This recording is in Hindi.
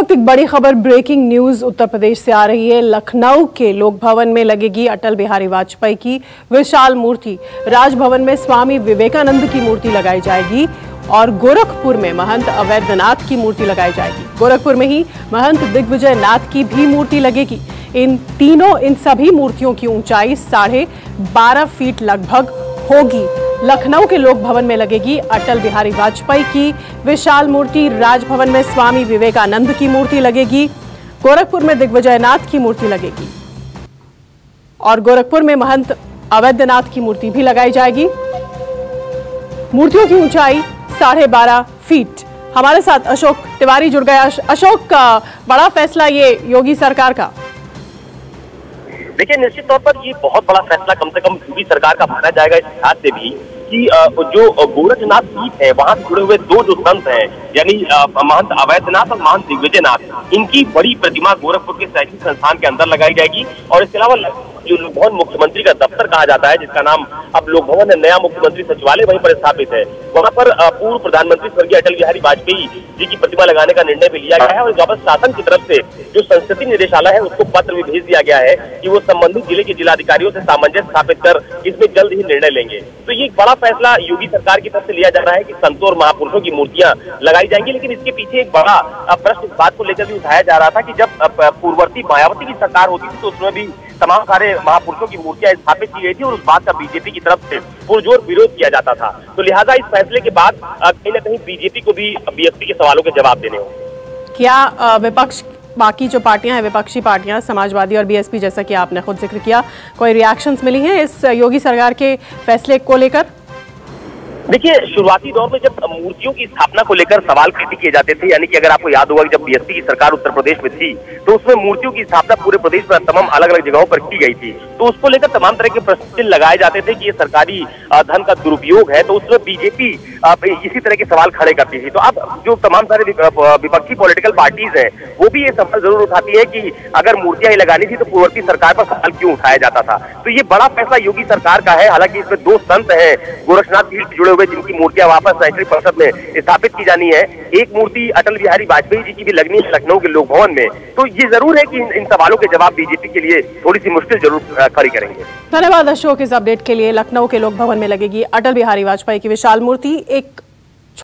वक्त एक बड़ी खबर, ब्रेकिंग न्यूज उत्तर प्रदेश से आ रही है। लखनऊ के लोक भवन में लगेगी अटल बिहारी वाजपेयी की विशाल मूर्ति। राजभवन में स्वामी विवेकानंद की मूर्ति लगाई जाएगी और गोरखपुर में महंत अवैधनाथ की मूर्ति लगाई जाएगी। गोरखपुर में ही महंत दिग्विजय नाथ की भी मूर्ति लगेगी। इन सभी मूर्तियों की ऊंचाई 12.5 फीट लगभग होगी। लखनऊ के लोक भवन में लगेगी अटल बिहारी वाजपेयी की विशाल मूर्ति। राजभवन में स्वामी विवेकानंद की मूर्ति लगेगी। गोरखपुर में दिग्विजय नाथ की मूर्ति लगेगी और गोरखपुर में महंत अवैधनाथ की मूर्ति भी लगाई जाएगी। मूर्तियों की ऊंचाई 12.5 फीट। हमारे साथ अशोक तिवारी जुड़ गया। अशोक, का बड़ा फैसला ये योगी सरकार का। देखिए, निश्चित तौर पर ये बहुत बड़ा फैसला कम से कम योगी सरकार का माना जाएगा इस लिहाज से भी कि जो गोरखनाथ पीठ है वहां से जुड़े हुए दो जो संत हैं, यानी महंत अवैधनाथ और महंत दिग्विजयनाथ, इनकी बड़ी प्रतिमा गोरखपुर के शैक्षणिक संस्थान के अंदर लगाई जाएगी। और इसके अलावा जो लोक भवन मुख्यमंत्री का दफ्तर कहा जाता है, जिसका नाम अब लोक भवन है, नया मुख्यमंत्री सचिवालय वहीं पर स्थापित है, वहां पर पूर्व प्रधानमंत्री स्वर्गीय अटल बिहारी वाजपेयी जी की प्रतिमा लगाने का निर्णय भी लिया गया है। और वापस शासन की तरफ से जो संस्कृति निदेशालय है उसको पत्र भी भेज दिया गया है कि वो संबंधित जिले के जिलाधिकारियों से सामंजस्य स्थापित कर इसमें जल्द ही निर्णय लेंगे। तो ये एक बड़ा फैसला योगी सरकार की तरफ से लिया जा रहा है कि संतों और महापुरुषों की मूर्तियां लगाई जाएंगी। लेकिन इसके पीछे एक बड़ा प्रश्न इस बात को लेकर भी उठाया जा रहा था कि जब पूर्ववर्ती मायावती की सरकार होती थी तो उसमें भी तमाम सारे महापुरुषों की मूर्तियां स्थापित की गई थी और उस बात का बीजेपी की तरफ से पुरजोर विरोध किया जाता था। तो लिहाजा इस फैसले के बाद कहीं न कहीं बीजेपी को भी बीएसपी के सवालों के जवाब देने होंगे। क्या विपक्ष, बाकी जो पार्टियां हैं, विपक्षी पार्टियां, समाजवादी और बीएसपी, जैसा कि आपने खुद जिक्र किया, कोई रिएक्शंस मिली हैं इस योगी सरकार के फैसले को लेकर? देखिए, शुरुआती दौर में जब मूर्तियों की स्थापना को लेकर सवाल खड़े किए जाते थे, यानी कि अगर आपको याद होगा कि जब बीएसपी की सरकार उत्तर प्रदेश में थी तो उसमें मूर्तियों की स्थापना पूरे प्रदेश में तमाम अलग अलग जगहों पर की गई थी, तो उसको लेकर तमाम तरह के प्रश्न लगाए जाते थे कि ये सरकारी धन का दुरुपयोग है। तो उसमें बीजेपी इसी तरह के सवाल खड़े करती थी। तो अब जो तमाम सारे विपक्षी पॉलिटिकल पार्टीज हैं वो भी ये सवाल जरूर उठाती है कि अगर मूर्तियां ही लगानी थी तो पूर्ववर्ती सरकार पर सवाल क्यों उठाया जाता था। तो ये बड़ा फैसला योगी सरकार का है। हालांकि इसमें दो संत हैं गोरखनाथ पीठ से जुड़े हुए जिनकी मूर्तियां वापस शैक्षणिक परिषद में स्थापित की जानी है। एक मूर्ति अटल बिहारी वाजपेयी जी की भी लगनी है लखनऊ के लोक भवन में। तो ये जरूर है कि इन सवालों के जवाब बीजेपी के लिए थोड़ी सी मुश्किल जरूर खड़ी करेंगे। धन्यवाद अशोक इस अपडेट के लिए। लखनऊ के लोक भवन में लगेगी अटल बिहारी वाजपेयी की विशाल मूर्ति। एक